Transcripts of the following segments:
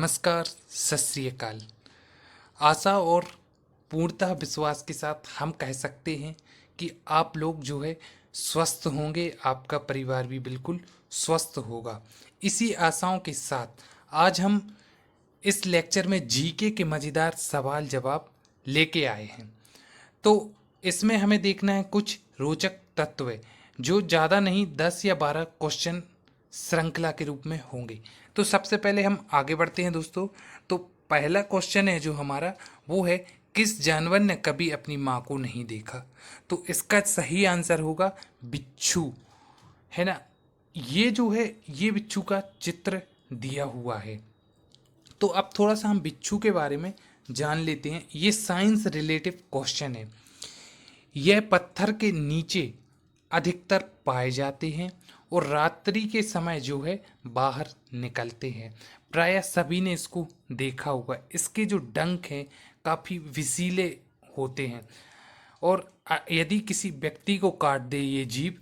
नमस्कार, सत श्री अकाल। आशा और पूर्णतः विश्वास के साथ हम कह सकते हैं कि आप लोग जो है स्वस्थ होंगे, आपका परिवार भी बिल्कुल स्वस्थ होगा। इसी आशाओं के साथ आज हम इस लेक्चर में जीके के मज़ेदार सवाल जवाब लेके आए हैं। तो इसमें हमें देखना है कुछ रोचक तत्व जो ज़्यादा नहीं 10 या 12 क्वेश्चन श्रृंखला के रूप में होंगे। तो सबसे पहले हम आगे बढ़ते हैं दोस्तों। तो पहला क्वेश्चन है जो हमारा वो है, किस जानवर ने कभी अपनी माँ को नहीं देखा? तो इसका सही आंसर होगा बिच्छू, है ना। ये जो है ये बिच्छू का चित्र दिया हुआ है। तो अब थोड़ा सा हम बिच्छू के बारे में जान लेते हैं। ये साइंस रिलेटिव क्वेश्चन है। यह पत्थर के नीचे अधिकतर पाए जाते हैं और रात्रि के समय जो है बाहर निकलते हैं। प्रायः सभी ने इसको देखा होगा। इसके जो डंक हैं काफ़ी विसीले होते हैं और यदि किसी व्यक्ति को काट दे ये जीभ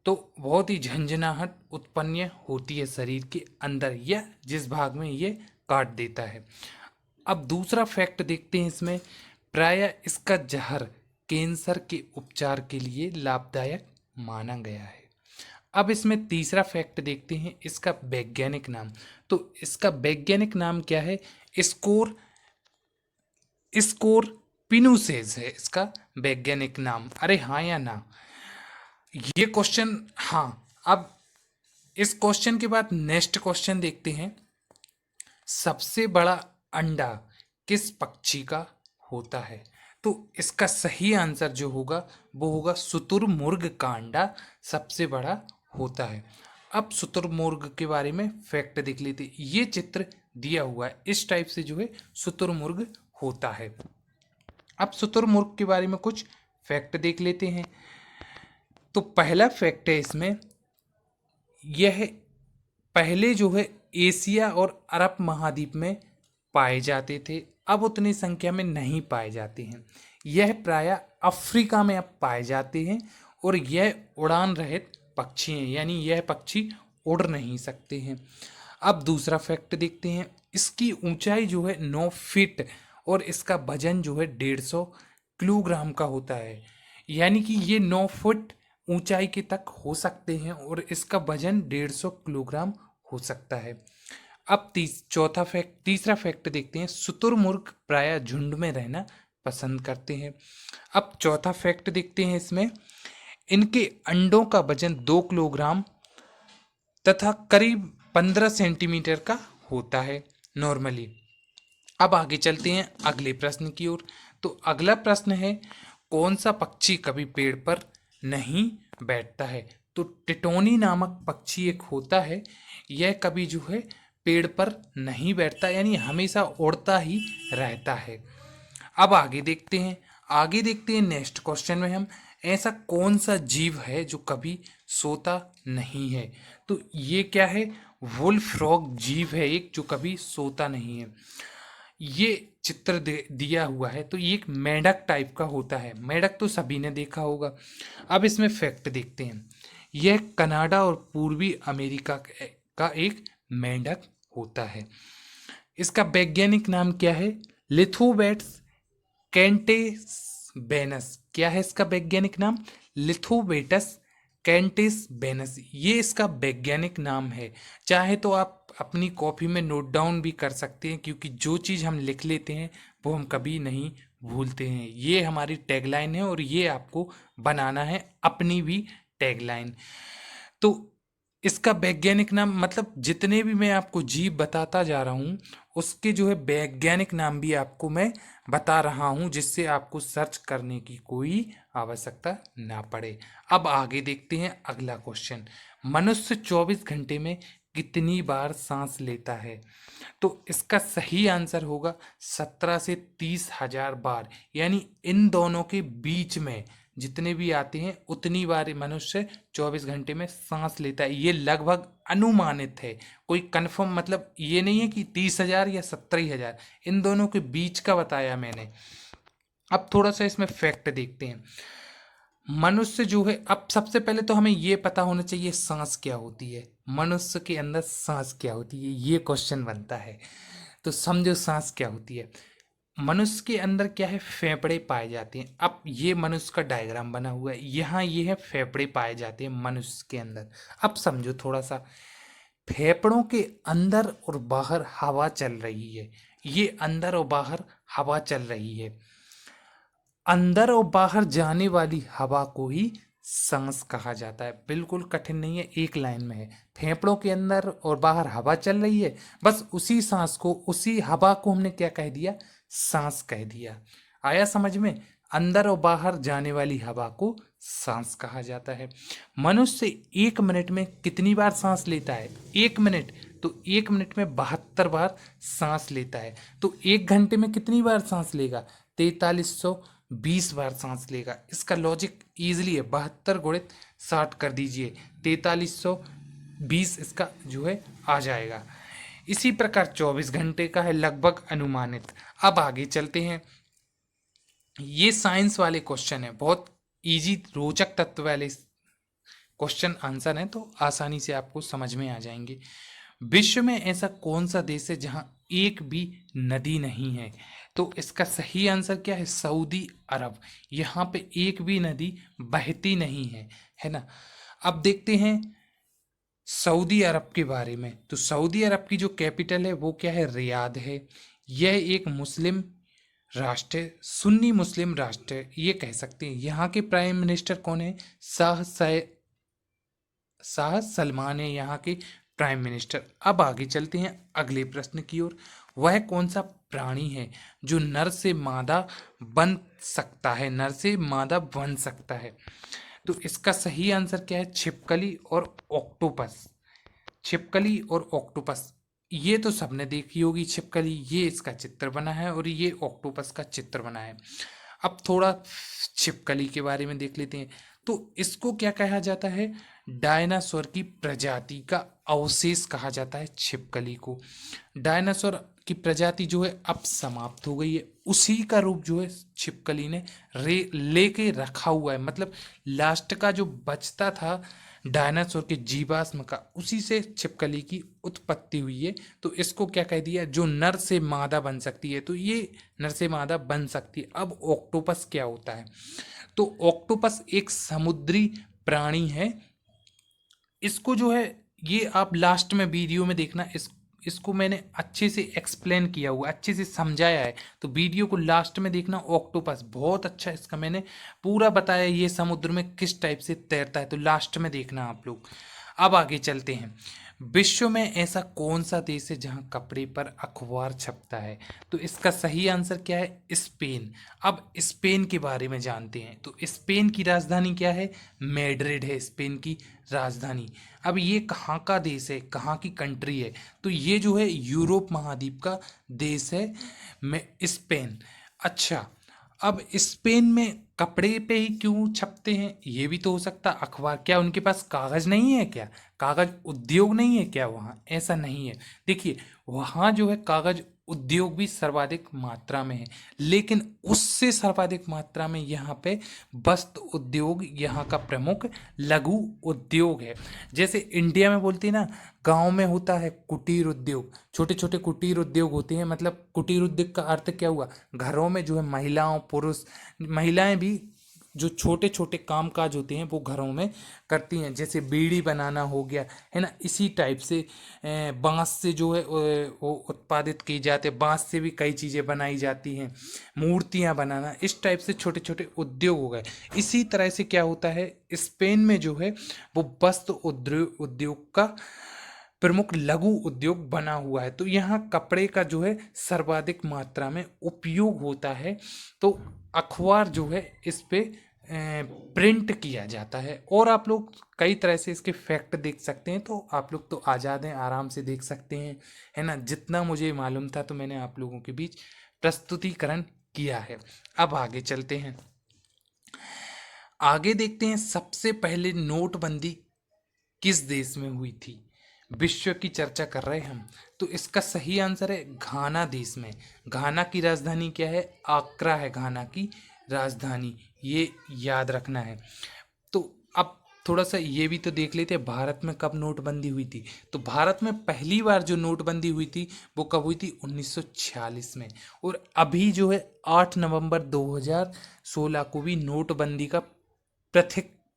तो बहुत ही झंझनाहट उत्पन्न होती है शरीर के अंदर या जिस भाग में ये काट देता है। अब दूसरा फैक्ट देखते हैं इसमें। प्रायः इसका जहर कैंसर के उपचार के लिए लाभदायक माना गया है। अब इसमें तीसरा फैक्ट देखते हैं, इसका वैज्ञानिक नाम। तो इसका वैज्ञानिक नाम क्या है? स्कोर स्कोर पिनुसेज है इसका वैज्ञानिक नाम। अरे हाँ या ना? ये क्वेश्चन हाँ। अब इस क्वेश्चन के बाद नेक्स्ट क्वेश्चन देखते हैं। सबसे बड़ा अंडा किस पक्षी का होता है? तो इसका सही आंसर जो होगा वो होगा शुतुरमुर्ग का अंडा सबसे बड़ा होता है। अब शुतुरमुर्ग के बारे में फैक्ट देख लेते हैं। ये चित्र दिया हुआ है, इस टाइप से जो है शुतुरमुर्ग होता है। अब शुतुरमुर्ग के बारे में कुछ फैक्ट देख लेते हैं। तो पहला फैक्ट है इसमें, यह पहले जो है एशिया और अरब महाद्वीप में पाए जाते थे, अब उतनी संख्या में नहीं पाए जाते हैं। यह प्रायः अफ्रीका में अब पाए जाते हैं और यह उड़ान रहित पक्षी हैं, यानी यह पक्षी उड़ नहीं सकते हैं। अब दूसरा फैक्ट देखते हैं। इसकी ऊंचाई जो है 9 फीट और इसका वजन जो है 150 किलोग्राम का होता है, यानी कि ये 9 फुट ऊंचाई के तक हो सकते हैं और इसका वजन 150 किलोग्राम हो सकता है। अब तीसरा फैक्ट देखते हैं। शुतुरमुर्ग प्रायः झुंड में रहना पसंद करते हैं। अब चौथा फैक्ट देखते हैं इसमें। इनके अंडों का वजन 2 किलोग्राम तथा करीब 15 सेंटीमीटर का होता है नॉर्मली। अब आगे चलते हैं अगले प्रश्न की ओर। तो अगला प्रश्न है, कौन सा पक्षी कभी पेड़ पर नहीं बैठता है? तो टिटोनी नामक पक्षी एक होता है, यह कभी जो है पेड़ पर नहीं बैठता, यानी हमेशा उड़ता ही रहता है। अब आगे देखते हैं नेक्स्ट क्वेश्चन में हम, ऐसा कौन सा जीव है जो कभी सोता नहीं है? तो ये क्या है? वुल्फ फ्रॉग जीव है एक, जो कभी सोता नहीं है। ये चित्र दिया हुआ है। तो ये एक मेंढक टाइप का होता है। मेंढक तो सभी ने देखा होगा। अब इसमें फैक्ट देखते हैं। यह कनाडा और पूर्वी अमेरिका का एक मेंढक होता है। इसका वैज्ञानिक नाम क्या है? लिथोबैट्स कैंटेसबेनस। क्या है इसका वैज्ञानिक नाम? लिथोबेटस कैंटेसबेनस, ये इसका वैज्ञानिक नाम है। चाहे तो आप अपनी कॉपी में नोट डाउन भी कर सकते हैं, क्योंकि जो चीज़ हम लिख लेते हैं वो हम कभी नहीं भूलते हैं। ये हमारी टैगलाइन है और ये आपको बनाना है अपनी भी टैगलाइन। तो इसका वैज्ञानिक नाम, मतलब जितने भी मैं आपको जीव बताता जा रहा हूँ उसके जो है वैज्ञानिक नाम भी आपको मैं बता रहा हूँ, जिससे आपको सर्च करने की कोई आवश्यकता ना पड़े। अब आगे देखते हैं अगला क्वेश्चन। मनुष्य 24 घंटे में कितनी बार सांस लेता है? तो इसका सही आंसर होगा 17 से 30 हजार बार, यानी इन दोनों के बीच में जितने भी आते हैं उतनी बार मनुष्य 24 घंटे में सांस लेता है। ये लगभग अनुमानित है, कोई कंफर्म मतलब ये नहीं है कि 30,000 या 70,000, इन दोनों के बीच का बताया मैंने। अब थोड़ा सा इसमें फैक्ट देखते हैं। मनुष्य जो है, अब सबसे पहले तो हमें ये पता होना चाहिए सांस क्या होती है, मनुष्य के अंदर सांस क्या होती है, ये क्वेश्चन बनता है। तो समझो सांस क्या होती है। मनुष्य के अंदर क्या है, फेफड़े पाए जाते हैं। अब ये मनुष्य का डायग्राम बना हुआ है, यहाँ ये है फेफड़े पाए जाते हैं मनुष्य के अंदर। अब समझो थोड़ा सा, फेफड़ों के अंदर और बाहर हवा चल रही है, ये अंदर और बाहर हवा चल रही है। अंदर और बाहर जाने वाली हवा को ही सांस कहा जाता है। बिल्कुल कठिन नहीं है, एक लाइन में है। फेफड़ों के अंदर और बाहर हवा चल रही है, बस उसी सांस को, उसी हवा को हमने क्या कह दिया, सांस कह दिया। आया समझ में? अंदर और बाहर जाने वाली हवा को सांस कहा जाता है। मनुष्य 1 मिनट में कितनी बार सांस लेता है? 1 मिनट, तो 1 मिनट में 72 बार सांस लेता है। तो 1 घंटे में कितनी बार सांस लेगा? 4320 बार सांस लेगा। इसका लॉजिक ईजिली है, 72 गुणित 60 कर दीजिए, 4320 इसका जो है आ जाएगा। इसी प्रकार 24 घंटे का है लगभग अनुमानित। अब आगे चलते हैं। ये साइंस वाले क्वेश्चन है, बहुत इजी रोचक तत्व वाले क्वेश्चन आंसर है, तो आसानी से आपको समझ में आ जाएंगे। विश्व में ऐसा कौन सा देश है जहां एक भी नदी नहीं है? तो इसका सही आंसर क्या है? सऊदी अरब। यहाँ पे एक भी नदी बहती नहीं है ना। अब देखते हैं सऊदी अरब के बारे में। तो सऊदी अरब की जो कैपिटल है वो क्या है? रियाद है। यह एक मुस्लिम राष्ट्र है, सुन्नी मुस्लिम राष्ट्र है, ये कह सकते हैं। यहाँ के प्राइम मिनिस्टर कौन है? शाह सलमान है यहाँ के प्राइम मिनिस्टर। अब आगे चलते हैं अगले प्रश्न की ओर। वह कौन सा प्राणी है जो नर से मादा बन सकता है? नर से मादा बन सकता है। तो इसका सही आंसर क्या है? छिपकली और ऑक्टोपस। छिपकली और ऑक्टोपस, ये तो सबने देखी होगी छिपकली, ये इसका चित्र बना है और ये ऑक्टोपस का चित्र बना है। अब थोड़ा छिपकली के बारे में देख लेते हैं। तो इसको क्या कहा जाता है? डायनासोर की प्रजाति का अवशेष कहा जाता है छिपकली को। डायनासोर की प्रजाति जो है अब समाप्त हो गई है, उसी का रूप जो है छिपकली ने लेके रखा हुआ है। मतलब लास्ट का जो बचता था डायनासोर के जीवाश्म का, उसी से छिपकली की उत्पत्ति हुई है। तो इसको क्या कह दिया? जो नर से मादा बन सकती है, तो ये नर से मादा बन सकती है। अब ऑक्टोपस क्या होता है? तो ऑक्टोपस एक समुद्री प्राणी है। इसको जो है, ये आप लास्ट में वीडियो में देखना, इसको मैंने अच्छे से एक्सप्लेन किया हुआ, अच्छे से समझाया है, तो वीडियो को लास्ट में देखना। ऑक्टोपस बहुत अच्छा, इसका मैंने पूरा बताया ये समुद्र में किस टाइप से तैरता है, तो लास्ट में देखना आप लोग। अब आगे चलते हैं। विश्व में ऐसा कौन सा देश है जहां कपड़े पर अखबार छपता है? तो इसका सही आंसर क्या है? स्पेन। अब स्पेन के बारे में जानते हैं। तो स्पेन की राजधानी क्या है? मैड्रिड है स्पेन की राजधानी। अब ये कहाँ का देश है, कहाँ की कंट्री है? तो ये जो है यूरोप महाद्वीप का देश है स्पेन। अच्छा, अब स्पेन में कपड़े पे ही क्यों छपते हैं? ये भी तो हो सकता अखबार, क्या उनके पास कागज नहीं है क्या? कागज उद्योग नहीं है क्या वहाँ? ऐसा नहीं है। देखिए, वहाँ जो है कागज उद्योग भी सर्वाधिक मात्रा में है, लेकिन उससे सर्वाधिक मात्रा में यहाँ पे वस्त्र उद्योग यहाँ का प्रमुख लघु उद्योग है। जैसे इंडिया में बोलते हैं ना, गांव में होता है कुटीर उद्योग, छोटे छोटे कुटीर उद्योग होते हैं। मतलब कुटीर उद्योग का अर्थ क्या हुआ? घरों में जो है महिलाओं, पुरुष, महिलाएं भी जो छोटे छोटे काम काज होते हैं वो घरों में करती हैं। जैसे बीड़ी बनाना हो गया, है ना, इसी टाइप से बांस से जो है वो उत्पादित की जाते हैं। बांस से भी कई चीज़ें बनाई जाती हैं, मूर्तियां बनाना, इस टाइप से छोटे छोटे उद्योग हो गए। इसी तरह से क्या होता है, स्पेन में जो है वो वस्त्र उद्योग का प्रमुख लघु उद्योग बना हुआ है। तो यहाँ कपड़े का जो है सर्वाधिक मात्रा में उपयोग होता है। तो अखबार जो है इस पे प्रिंट किया जाता है। और आप लोग कई तरह से इसके फैक्ट देख सकते हैं, तो आप लोग तो आज़ाद हैं, आराम से देख सकते हैं, है ना। जितना मुझे मालूम था तो मैंने आप लोगों के बीच प्रस्तुतिकरण किया है। अब आगे चलते हैं, आगे देखते हैं सबसे पहले नोटबंदी किस देश में हुई थी? विश्व की चर्चा कर रहे हैं हम, तो इसका सही आंसर है घाना देश में। घाना की राजधानी क्या है? आक्रा है घाना की राजधानी, ये याद रखना है। तो अब थोड़ा सा ये भी तो देख लेते हैं, भारत में कब नोटबंदी हुई थी। तो भारत में पहली बार जो नोटबंदी हुई थी वो कब हुई थी, 1946 में। और अभी जो है 8 नवंबर 2016 को भी नोटबंदी का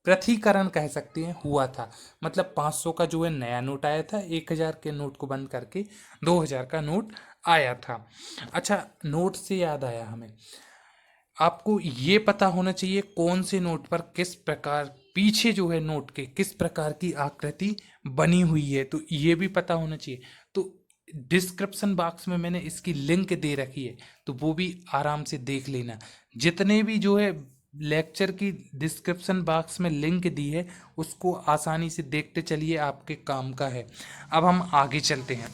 प्रथिकरण कह सकते हैं हुआ था। मतलब 500 का जो है नया नोट आया था, 1000 के नोट को बंद करके 2000 का नोट आया था। अच्छा, नोट से याद आया, हमें आपको ये पता होना चाहिए कौन से नोट पर किस प्रकार, पीछे जो है नोट के किस प्रकार की आकृति बनी हुई है, तो ये भी पता होना चाहिए। तो डिस्क्रिप्शन बॉक्स में मैंने इसकी लिंक दे रखी है, तो वो भी आराम से देख लेना। जितने भी जो है लेक्चर की डिस्क्रिप्शन बॉक्स में लिंक दी है उसको आसानी से देखते चलिए, आपके काम का है। अब हम आगे चलते हैं,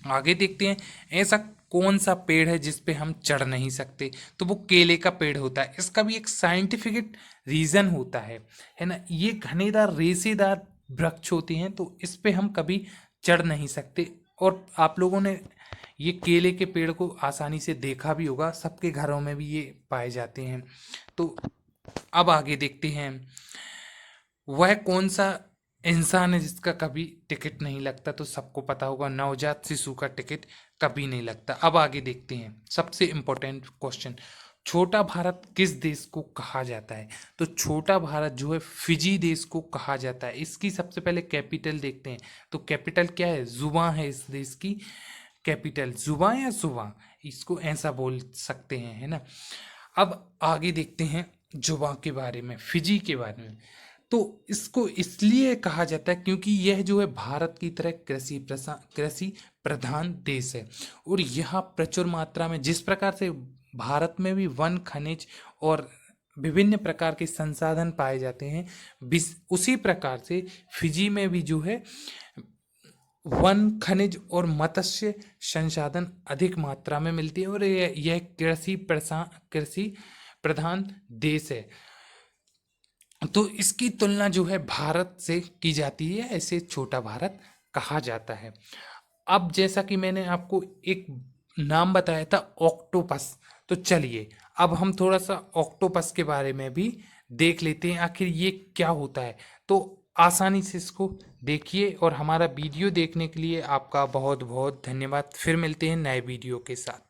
आगे देखते हैं ऐसा कौन सा पेड़ है जिस पे हम चढ़ नहीं सकते। तो वो केले का पेड़ होता है। इसका भी एक साइंटिफिक रीजन होता है ना। ये घनेदार रेशेदार वृक्ष होते हैं, तो इस पे हम कभी चढ़ नहीं सकते। और आप लोगों ने ये केले के पेड़ को आसानी से देखा भी होगा, सबके घरों में भी ये पाए जाते हैं। तो अब आगे देखते हैं, वह कौन सा इंसान है जिसका कभी टिकट नहीं लगता। तो सबको पता होगा, नवजात शिशु का टिकट कभी नहीं लगता। अब आगे देखते हैं, सबसे इम्पोर्टेंट क्वेश्चन, छोटा भारत किस देश को कहा जाता है। तो छोटा भारत जो है फिजी देश को कहा जाता है। इसकी सबसे पहले कैपिटल देखते हैं। तो कैपिटल क्या है, जुबान है इस देश की कैपिटल, जुबान या सुबह, इसको ऐसा बोल सकते हैं, है ना। अब आगे देखते हैं जुबान के बारे में, फिजी के बारे में। तो इसको इसलिए कहा जाता है क्योंकि यह जो है भारत की तरह कृषि प्रधान देश है। और यहाँ प्रचुर मात्रा में, जिस प्रकार से भारत में भी वन, खनिज और विभिन्न प्रकार के संसाधन पाए जाते हैं, उसी प्रकार से फिजी में भी जो है वन, खनिज और मत्स्य संसाधन अधिक मात्रा में मिलती है। और यह कृषि प्रधान देश है। तो इसकी तुलना जो है भारत से की जाती है, ऐसे छोटा भारत कहा जाता है। अब जैसा कि मैंने आपको एक नाम बताया था, ऑक्टोपस, तो चलिए अब हम थोड़ा सा ऑक्टोपस के बारे में भी देख लेते हैं, आखिर ये क्या होता है। तो आसानी से इसको देखिए, और हमारा वीडियो देखने के लिए आपका बहुत बहुत धन्यवाद। फिर मिलते हैं नए वीडियो के साथ।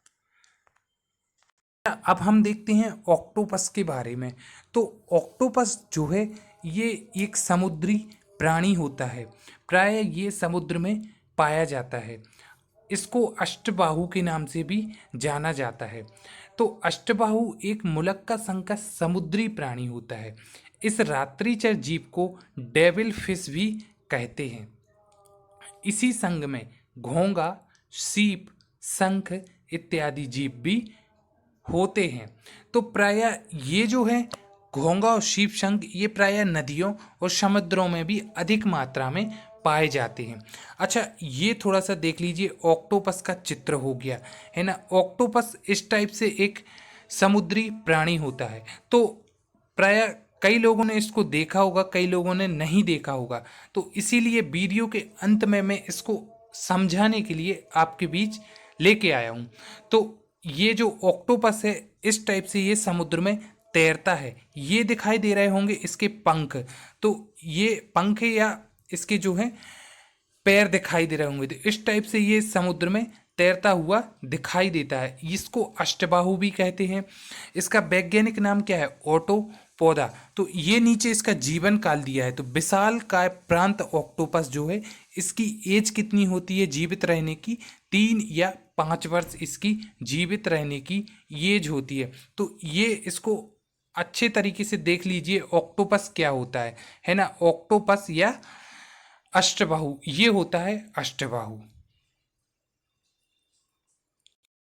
अब हम देखते हैं ऑक्टोपस के बारे में। तो ऑक्टोपस जो है ये एक समुद्री प्राणी होता है। प्राय ये समुद्र में पाया जाता है। इसको अष्टबाहु के नाम से भी जाना जाता है। तो अष्टबाहु एक मुलक्का संघ का समुद्री प्राणी होता है। इस रात्रिचर जीव को डेविल फिश भी कहते हैं। इसी संघ में घोंगा, सीप, शंख इत्यादि जीव भी होते हैं। तो प्राय ये जो है घोंगा और शीप शंख, ये प्राय नदियों और समुद्रों में भी अधिक मात्रा में पाए जाते हैं। अच्छा, ये थोड़ा सा देख लीजिए, ऑक्टोपस का चित्र हो गया, है ना। ऑक्टोपस इस टाइप से एक समुद्री प्राणी होता है। तो प्राय कई लोगों ने इसको देखा होगा, कई लोगों ने नहीं देखा होगा। तो इसीलिए वीडियो के अंत में मैं इसको समझाने के लिए आपके बीच लेके आया हूँ। तो ये जो ऑक्टोपस है, इस टाइप से ये समुद्र में तैरता है। ये दिखाई दे रहे होंगे इसके पंख, तो ये पंख या इसके जो है पैर दिखाई दे रहे होंगे। तो इस टाइप से ये समुद्र में तैरता हुआ दिखाई देता है। इसको अष्टबाहु भी कहते हैं। इसका वैज्ञानिक नाम क्या है, ओटोपोडा। तो ये नीचे इसका जीवन काल दिया है। तो विशाल काय प्रांत ऑक्टोपस जो है, इसकी एज कितनी होती है जीवित रहने की, 3 या 5 वर्ष इसकी जीवित रहने की एज होती है। तो ये इसको अच्छे तरीके से देख लीजिए, ऑक्टोपस क्या होता है ना। ऑक्टोपस या अष्टबाहु, ये होता है अष्टबाहु।